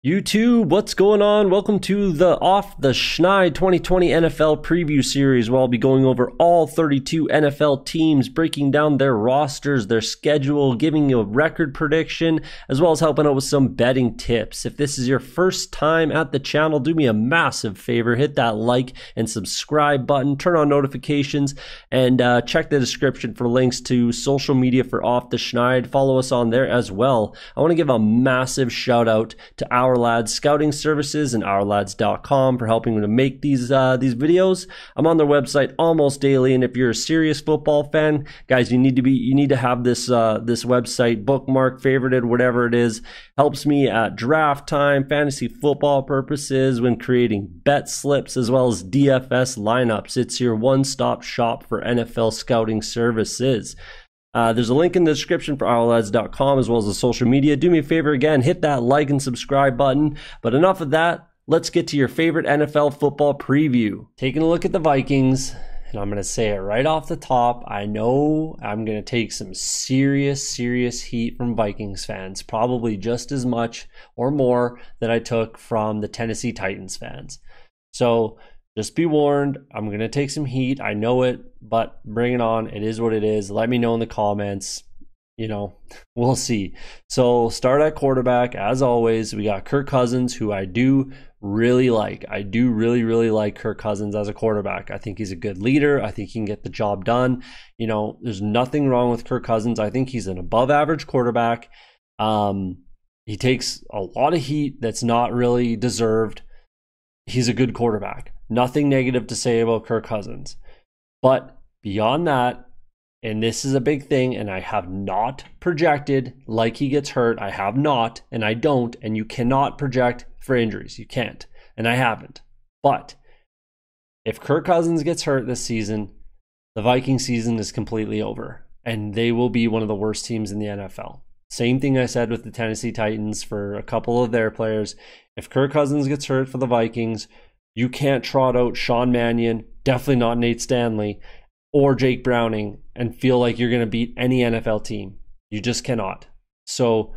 YouTube, what's going on? Welcome to the Off the Schneid 2020 NFL Preview Series, where I'll be going over all 32 NFL teams, breaking down their rosters, their schedule, giving you a record prediction, as well as helping out with some betting tips. If this is your first time at the channel, do me a massive favor, hit that like and subscribe button, turn on notifications, and check the description for links to social media for Off the Schneid. Follow us on there as well. I want to give a massive shout out to OurLads Scouting Services and OurLads.com for helping me to make these videos. I'm on their website almost daily, and if you're a serious football fan, guys, you need to have this website bookmarked, favorited, whatever it is. Helps me at draft time, fantasy football purposes, when creating bet slips, as well as DFS lineups. It's your one-stop shop for NFL scouting services. There's a link in the description for OurLads.com as well as the social media. Do me a favor again, hit that like and subscribe button. But enough of that. Let's get to your favorite NFL football preview. Taking a look at the Vikings, and I'm going to say it right off the top. I know I'm going to take some serious heat from Vikings fans, probably just as much or more than I took from the Tennessee Titans fans. So just be warned, I'm going to take some heat. I know it, but bring it on. It is what it is. Let me know in the comments. You know, we'll see. So start at quarterback. As always, we got Kirk Cousins, who I do really like. I do really like Kirk Cousins as a quarterback. I think he's a good leader. I think he can get the job done. You know, there's nothing wrong with Kirk Cousins. I think he's an above average quarterback. He takes a lot of heat that's not really deserved. He's a good quarterback. Nothing negative to say about Kirk Cousins. But beyond that, and this is a big thing, and I have not projected like he gets hurt. I have not, and I don't, and you cannot project for injuries. You can't, and I haven't. But if Kirk Cousins gets hurt this season, the Viking season is completely over, and they will be one of the worst teams in the NFL. Same thing I said with the Tennessee Titans for a couple of their players. If Kirk Cousins gets hurt for the Vikings, you can't trot out Sean Mannion, definitely not Nate Stanley, or Jake Browning and feel like you're going to beat any NFL team. You just cannot. So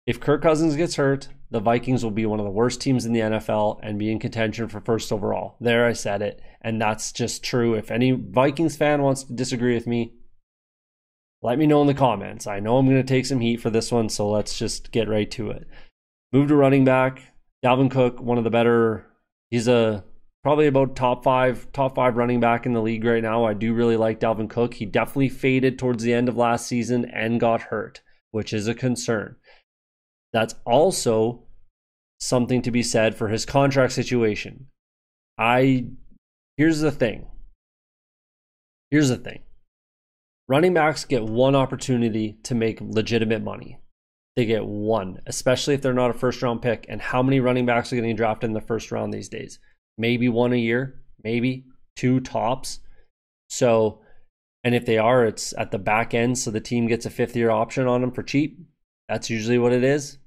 if Kirk Cousins gets hurt, the Vikings will be one of the worst teams in the NFL and be in contention for first overall. There, I said it. And that's just true. If any Vikings fan wants to disagree with me, let me know in the comments. I know I'm going to take some heat for this one, so let's just get right to it. Move to running back. Dalvin Cook, one of the better. He's probably about top five running back in the league right now. I do really like Dalvin Cook. He definitely faded towards the end of last season and got hurt, which is a concern. That's also something to be said for his contract situation. Here's the thing. Running backs get one opportunity to make legitimate money. They get one, especially if they're not a first-round pick. And how many running backs are getting drafted in the first round these days? Maybe one a year, maybe two tops. So, and if they are, it's at the back end, so the team gets a fifth-year option on them for cheap. That's usually what it is.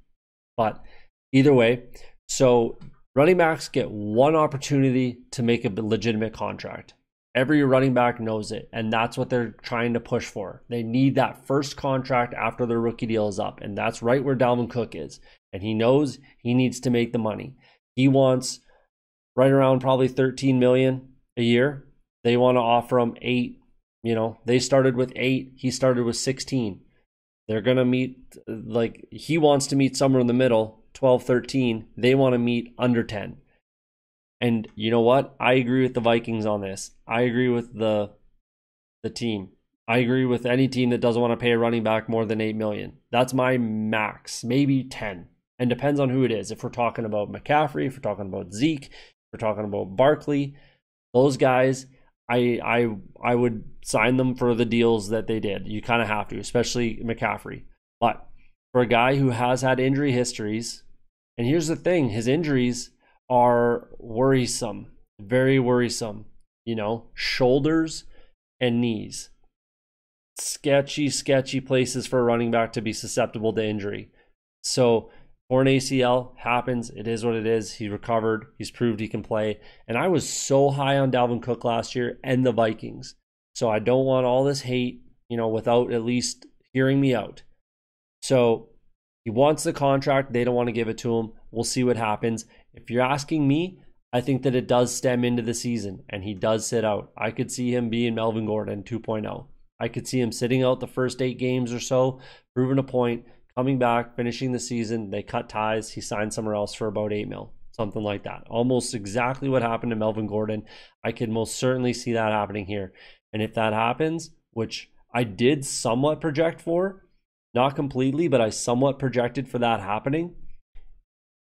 But either way, so running backs get one opportunity to make a legitimate contract. Every running back knows it, and that's what they're trying to push for. They need that first contract after their rookie deal is up, and that's right where Dalvin Cook is. And he knows he needs to make the money. He wants right around probably $13 million a year. They want to offer him 8. You know, they started with 8. He started with 16. They're going to meet, like, he wants to meet somewhere in the middle, 12, 13. They want to meet under 10. And you know what? I agree with the Vikings on this. I agree with the team. I agree with any team that doesn't want to pay a running back more than $8 million. That's my max, maybe 10. And depends on who it is. If we're talking about McCaffrey, if we're talking about Zeke, if we're talking about Barkley, those guys, I would sign them for the deals that they did. You kind of have to, especially McCaffrey. But for a guy who has had injury histories, and here's the thing, his injuries are worrisome, very worrisome. You know, shoulders and knees. Sketchy places for a running back to be susceptible to injury. So torn ACL happens. It is what it is. He recovered. He's proved he can play. And I was so high on Dalvin Cook last year and the Vikings. So I don't want all this hate, you know, without at least hearing me out. So he wants the contract. They don't want to give it to him. We'll see what happens. If you're asking me, I think that it does stem into the season, and he does sit out. I could see him being Melvin Gordon 2.0. I could see him sitting out the first 8 games or so, proving a point, coming back, finishing the season. They cut ties. He signed somewhere else for about $8 million, something like that. Almost exactly what happened to Melvin Gordon. I could most certainly see that happening here. And if that happens, which I did somewhat project for, not completely, but I somewhat projected for that happening,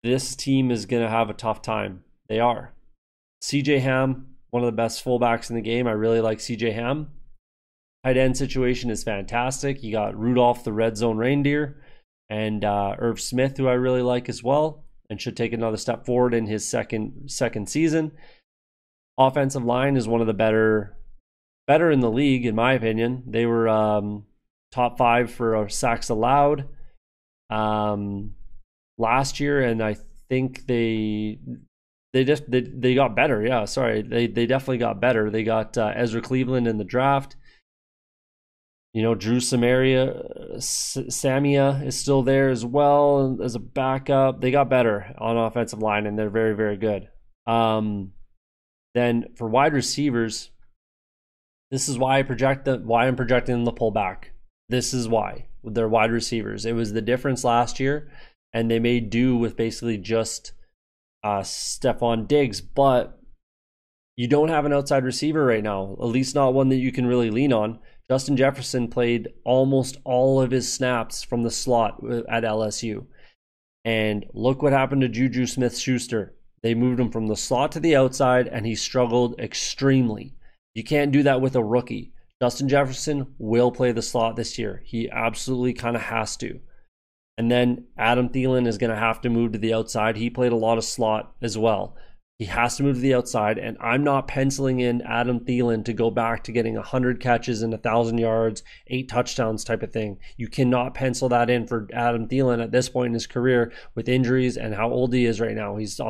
this team is going to have a tough time. They are. CJ Hamm, one of the best fullbacks in the game. I really like CJ Hamm. Tight end situation is fantastic. You got Rudolph, the red zone reindeer, and Irv Smith, who I really like as well, and should take another step forward in his second season. Offensive line is one of the better in the league, in my opinion. They were top 5 for sacks allowed last year, and I think they got better. Yeah, sorry, they definitely got better. They got Ezra Cleveland in the draft. You know, Drew Samia is still there as well as a backup. They got better on offensive line, and they're very, very good. Then for wide receivers, this is why I'm projecting them to pull back. This is why, with their wide receivers. It was the difference last year, and they made do with basically just Stephon Diggs, but you don't have an outside receiver right now, at least not one that you can really lean on. Dustin Jefferson played almost all of his snaps from the slot at LSU. And look what happened to Juju Smith-Schuster. They moved him from the slot to the outside, and he struggled extremely. You can't do that with a rookie. Justin Jefferson will play the slot this year. He absolutely kind of has to. And then Adam Thielen is going to have to move to the outside. He played a lot of slot as well. He has to move to the outside, and I'm not penciling in Adam Thielen to go back to getting 100 catches and 1,000 yards, 8 touchdowns type of thing. You cannot pencil that in for Adam Thielen at this point in his career with injuries and how old he is right now. He's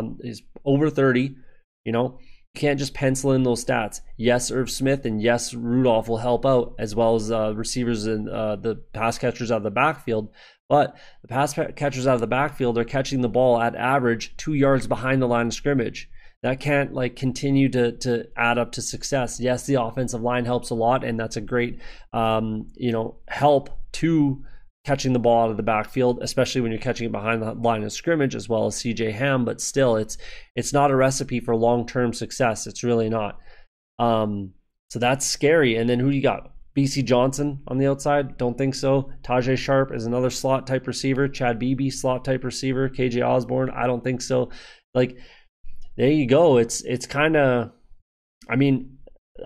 over 30, you know. You can't just pencil in those stats. Yes, Irv Smith and yes, Rudolph will help out, as well as receivers and the pass catchers out of the backfield. But the pass catchers out of the backfield are catching the ball at average 2 yards behind the line of scrimmage. That can't continue to add up to success. Yes, the offensive line helps a lot, and that's a great help to catching the ball out of the backfield, especially when you're catching it behind the line of scrimmage, as well as CJ Hamm. But still, it's not a recipe for long-term success. It's really not. So that's scary. And then who you got? BC Johnson on the outside? Don't think so. Tajay Sharp is another slot type receiver. Chad Beebe, slot type receiver. KJ Osborne? I don't think so. There you go. It's kind of, I mean,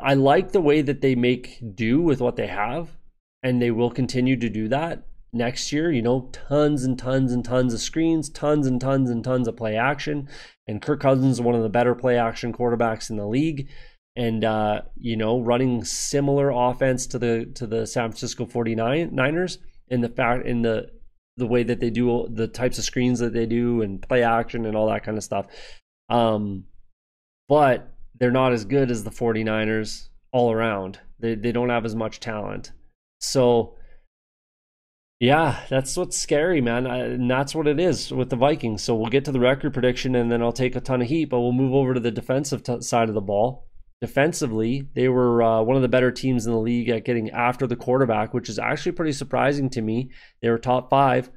I like the way that they make do with what they have, and they will continue to do that next year. You know, tons and tons and tons of screens, tons and tons and tons of play action. And Kirk Cousins is one of the better play action quarterbacks in the league. And, running similar offense to the San Francisco 49ers in the way that they do the types of screens that they do and play action and all that kind of stuff. But they're not as good as the 49ers all around. They don't have as much talent. So, yeah, that's what's scary, man. And that's what it is with the Vikings. So we'll get to the record prediction, and then I'll take a ton of heat, but we'll move over to the defensive side of the ball. Defensively, they were one of the better teams in the league at getting after the quarterback, which is actually pretty surprising to me. They were top 5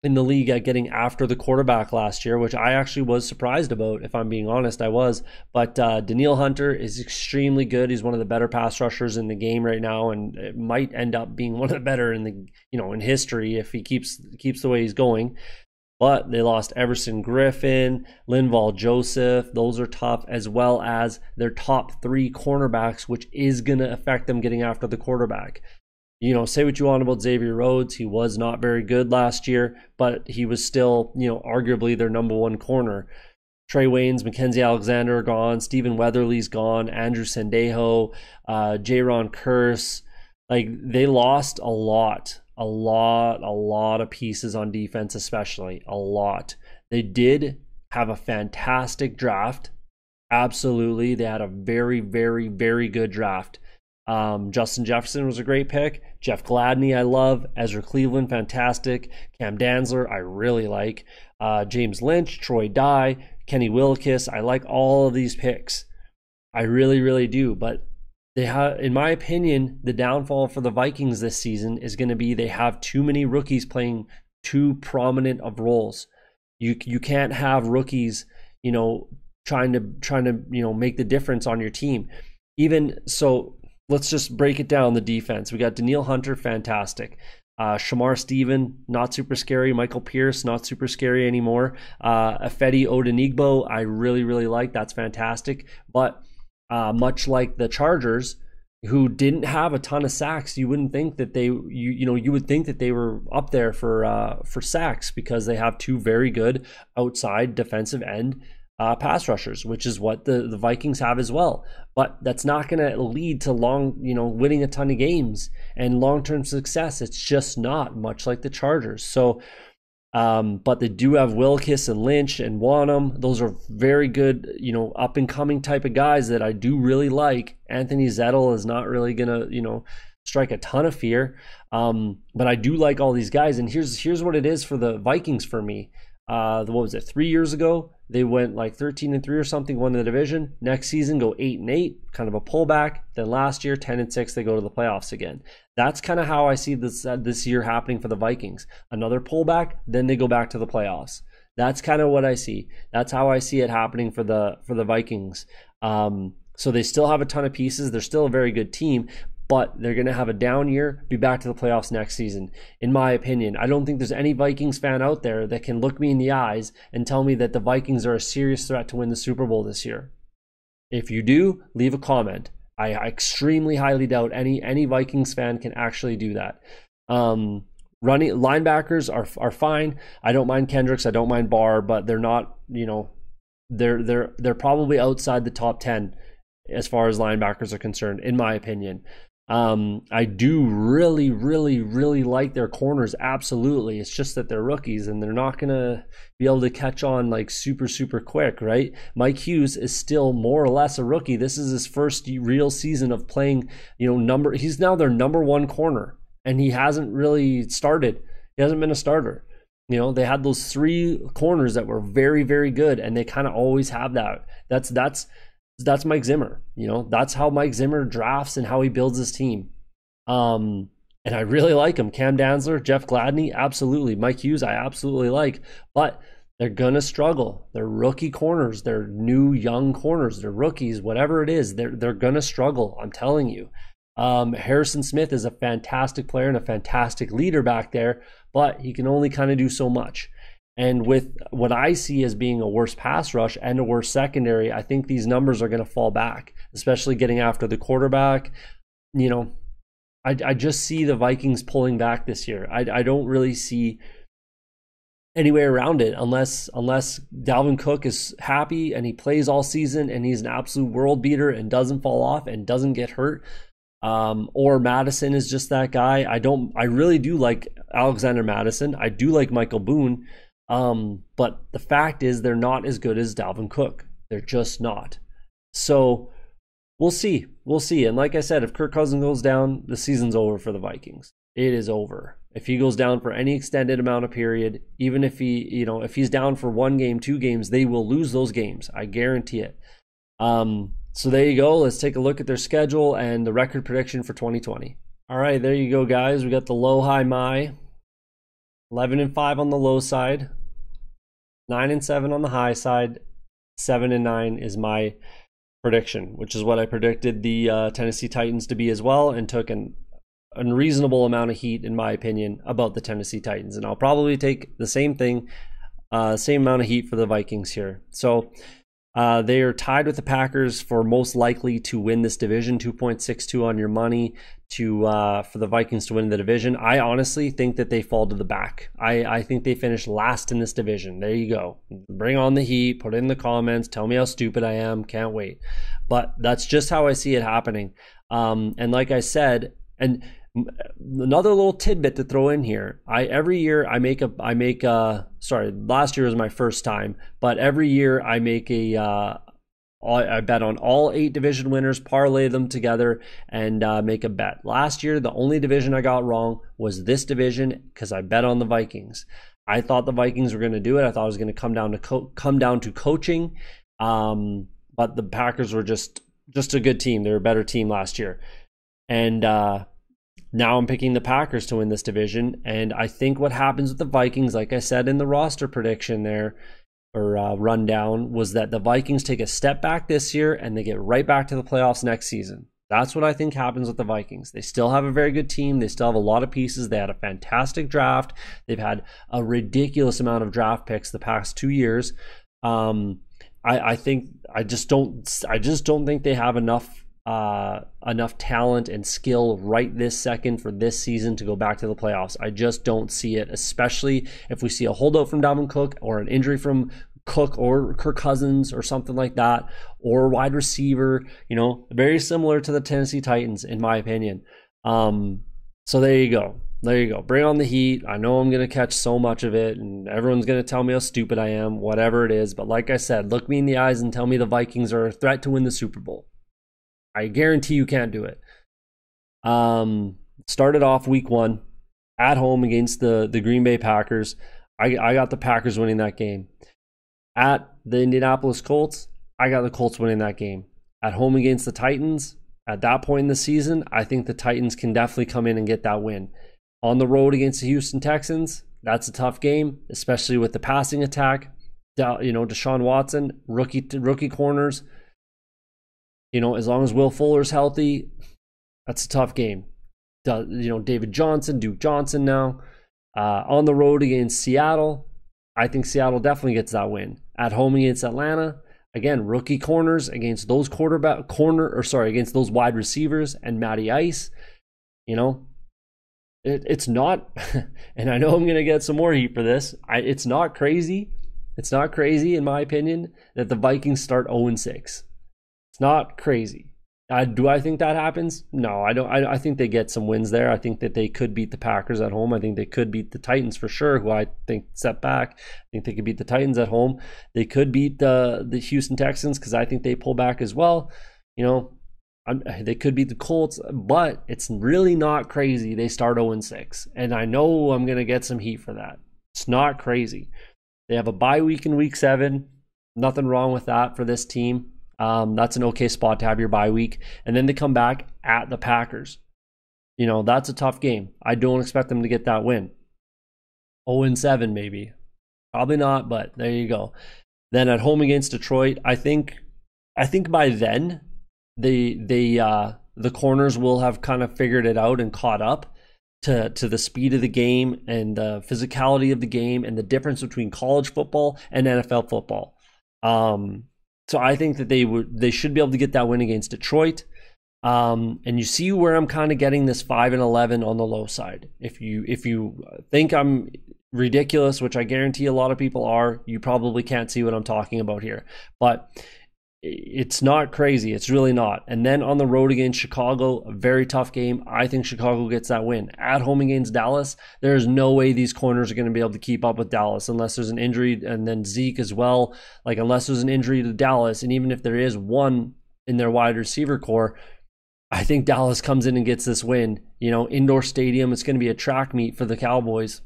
in the league at getting after the quarterback last year, which I actually was surprised about, if I'm being honest. I was. But Danielle Hunter is extremely good. He's one of the better pass rushers in the game right now, and it might end up being one of the better in history if he keeps the way he's going. But they lost Everson Griffin, Linval Joseph. Those are tough, as well as their top 3 cornerbacks, which is going to affect them getting after the quarterback. You know, say what you want about Xavier Rhodes. He was not very good last year, but he was still, arguably their number 1 corner. Trey Waynes, Mackenzie Alexander are gone. Stephen Weatherly's gone. Andrew Sendejo, Jaron Kearse. They lost a lot of pieces on defense, especially a lot. They did have a fantastic draft. Absolutely. They had a very, very, very good draft. Justin Jefferson was a great pick. Jeff Gladney, I love. Ezra Cleveland, fantastic. Cam Dantzler, I really like. James Lynch, Troy Dye, Kenny Willekes. I like all of these picks. I really, really do. But they have, in my opinion, the downfall for the Vikings this season is going to be they have too many rookies playing too prominent of roles. You can't have rookies, trying to make the difference on your team. Even so, let's just break it down. The defense, we got Danielle Hunter, fantastic. Shamar Stephen, not super scary. Michael Pierce, not super scary anymore. Ifedi Odenigbo, I really, really like. That's fantastic. But much like the Chargers, who didn't have a ton of sacks, you wouldn't think that you would think that they were up there for sacks, because they have two very good outside defensive end pass rushers, which is what the Vikings have as well. But that's not going to lead to winning a ton of games and long-term success. It's just not, much like the Chargers. So, but they do have Willekes and Lynch and Wanham. Those are very good, up-and-coming type of guys that I do really like. Anthony Zettel is not really going to, strike a ton of fear. But I do like all these guys. And here's what it is for the Vikings for me. What was it, 3 years ago? They went like 13-3 or something, won the division. Next season, go 8-8, kind of a pullback. Then last year, 10-6, they go to the playoffs again. That's kind of how I see this year happening for the Vikings. Another pullback, then they go back to the playoffs. That's kind of what I see. That's how I see it happening for the Vikings. So they still have a ton of pieces. They're still a very good team, but they're going to have a down year, be back to the playoffs next season, in my opinion. I don't think there's any Vikings fan out there that can look me in the eyes and tell me that the Vikings are a serious threat to win the Super Bowl this year. If you do, leave a comment. I extremely highly doubt any Vikings fan can actually do that. Running linebackers are fine. I don't mind Kendricks. I don't mind Barr, but they're not. They're probably outside the top 10 as far as linebackers are concerned, in my opinion. I do really, really, really like their corners. Absolutely. It's just that they're rookies and they're not going to be able to catch on like super, super quick, right? Mike Hughes is still more or less a rookie. This is his first real season of playing, he's now their number one corner, and he hasn't really started. He hasn't been a starter. They had those three corners that were very, very good, and they kind of always have that. That's Mike Zimmer. That's how Mike Zimmer drafts and how he builds his team. And I really like him. Cam Dantzler, Jeff Gladney, absolutely. Mike Hughes, I absolutely like. But they're going to struggle. They're rookie corners. They're new, young corners. They're rookies, whatever it is. They're going to struggle, I'm telling you. Harrison Smith is a fantastic player and a fantastic leader back there, but he can only kind of do so much. And with what I see as being a worse pass rush and a worse secondary, I think these numbers are going to fall back, especially getting after the quarterback. I just see the Vikings pulling back this year. I don't really see any way around it unless Dalvin Cook is happy and he plays all season and he's an absolute world beater and doesn't fall off and doesn't get hurt. Or Madison is just that guy. I really do like Alexander Madison. I do like Michael Boone. But the fact is they're not as good as Dalvin Cook. They're just not. So we'll see. And like I said, if Kirk Cousins goes down, the season's over for the Vikings. It is over. If he goes down for any extended amount of period, even if if he's down for 1 game, 2 games, they will lose those games. I guarantee it. So there you go. Let's take a look at their schedule and the record prediction for 2020. All right, there you go, guys. We got the low, high, my. 11-5 on the low side, 9-7 on the high side, 7-9 is my prediction, which is what I predicted the Tennessee Titans to be as well, and took an unreasonable amount of heat, in my opinion, about the Tennessee Titans. And I'll probably take the same thing, same amount of heat for the Vikings here. So they are tied with the Packers for most likely to win this division, 2.62 on your money for the Vikings to win the division. I honestly think that they fall to the back. I think they finish last in this division. There you go. Bring on the heat. Put it in the comments. Tell me how stupid I am. Can't wait. But that's just how I see it happening. And like I said, and another little tidbit to throw in here. Every year I make sorry, last year was my first time, but every year I make I bet on all 8 division winners, parlay them together, and make a bet. Last year, the only division I got wrong was this division because I bet on the Vikings. I thought the Vikings were going to do it. I thought it was going to come down to coaching. But the Packers were just a good team. They were a better team last year. And now I'm picking the Packers to win this division. And I think what happens with the Vikings, like I said in the roster prediction there, or rundown, was that the Vikings take a step back this year and they get right back to the playoffs next season. That's what I think happens with the Vikings. They still have a very good team. They still have a lot of pieces. They had a fantastic draft. They've had a ridiculous amount of draft picks the past 2 years. I just don't think they have enough talent and skill right this second for this season to go back to the playoffs. I just don't see it, especially if we see a holdout from Dalvin Cook or an injury from Cook or Kirk Cousins or something like that, or wide receiver, very similar to the Tennessee Titans, in my opinion. So there you go. Bring on the heat. I know I'm going to catch so much of it, and everyone's going to tell me how stupid I am, whatever it is. But like I said, look me in the eyes and tell me the Vikings are a threat to win the Super Bowl. I guarantee you can't do it. Started off week 1 at home against the Green Bay Packers. I got the Packers winning that game. At the Indianapolis Colts, I got the Colts winning that game. At home against the Titans, at that point in the season, I think the Titans can definitely come in and get that win. On the road against the Houston Texans, that's a tough game, especially with the passing attack. Deshaun Watson, rookie corners. As long as Will Fuller's healthy, that's a tough game. David Johnson, Duke Johnson now. On the road against Seattle, I think Seattle definitely gets that win. At home against Atlanta, again, rookie corners against those against those wide receivers and Matty Ice. It's not, and I know I'm going to get some more heat for this. It's not crazy. It's not crazy, in my opinion, that the Vikings start 0-6. It's not crazy. Do I think that happens? No, I don't. I think they get some wins there. I think that they could beat the Packers at home. I think they could beat the Titans for sure, who I think set back. I think they could beat the Titans at home. They could beat the Houston Texans because I think they pull back as well. They could beat the Colts, but it's really not crazy. They start 0-6, and I know I'm going to get some heat for that. It's not crazy. They have a bye week in week 7. Nothing wrong with that for this team. That's an okay spot to have your bye week. And then they come back at the Packers. That's a tough game. I don't expect them to get that win. 0-7 maybe. Probably not, but there you go. Then at home against Detroit, I think by then the corners will have kind of figured it out and caught up to the speed of the game and the physicality of the game and the difference between college football and NFL football. So I think that they should be able to get that win against Detroit. And you see where I'm kind of getting this 5-11 on the low side. If you think I'm ridiculous, which I guarantee a lot of people are, you probably can't see what I'm talking about here. But it's not crazy. It's really not. And then on the road against Chicago, a very tough game. I think Chicago gets that win. At home against Dallas, there's no way these corners are going to be able to keep up with Dallas unless there's an injury, and then Zeke as well. Unless there's an injury to Dallas, and even if there is one in their wide receiver core, I think Dallas comes in and gets this win. Indoor stadium, it's going to be a track meet for the Cowboys.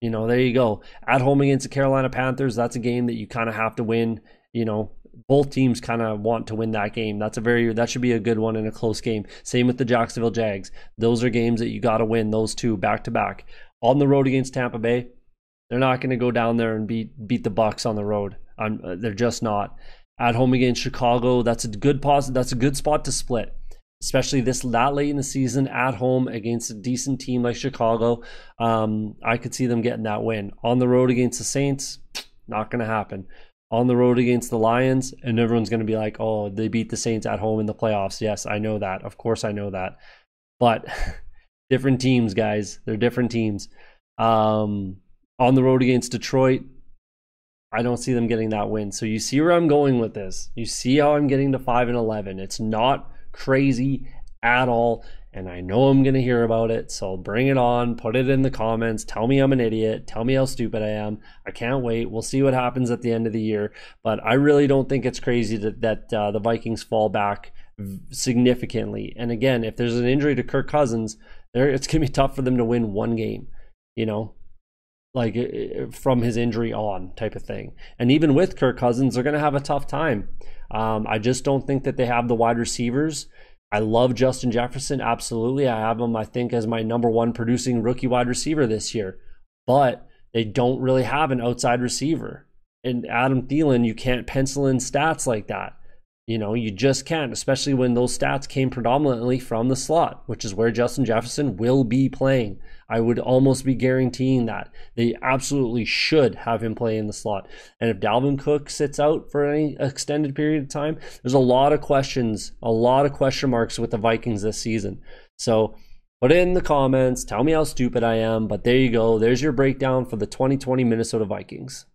There you go. At home against the Carolina Panthers, that's a game that you kind of have to win. Both teams kind of want to win that game. That should be a good one in a close game. Same with the Jacksonville Jags. Those are games that you got to win, those two back to back. On the road against Tampa Bay, they're not going to go down there and beat the Bucs on the road. They're just not. At home against Chicago, that's a good spot to split, especially that late in the season at home against a decent team like Chicago. I could see them getting that win. On the road against the Saints, not going to happen. On the road against the Lions, and everyone's going to be like, oh, they beat the Saints at home in the playoffs. Yes, I know that. Of course I know that. But different teams, guys. They're different teams. On the road against Detroit, I don't see them getting that win. So you see where I'm going with this. You see how I'm getting to 5-11. It's not crazy at all. And I know I'm going to hear about it, so bring it on. Put it in the comments. Tell me I'm an idiot. Tell me how stupid I am. I can't wait. We'll see what happens at the end of the year. But I really don't think it's crazy that the Vikings fall back significantly. And again, if there's an injury to Kirk Cousins, it's going to be tough for them to win one game. from his injury on type of thing. And even with Kirk Cousins, they're going to have a tough time. I just don't think that they have the wide receivers. I love Justin Jefferson, absolutely. I have him, I think, as my #1 producing rookie wide receiver this year. But they don't really have an outside receiver. And Adam Thielen, you can't pencil in stats like that. You just can't, especially when those stats came predominantly from the slot, which is where Justin Jefferson will be playing. I would almost be guaranteeing that. They absolutely should have him play in the slot. And if Dalvin Cook sits out for any extended period of time, there's a lot of questions, a lot of question marks with the Vikings this season. So put it in the comments, tell me how stupid I am, but there you go. There's your breakdown for the 2020 Minnesota Vikings.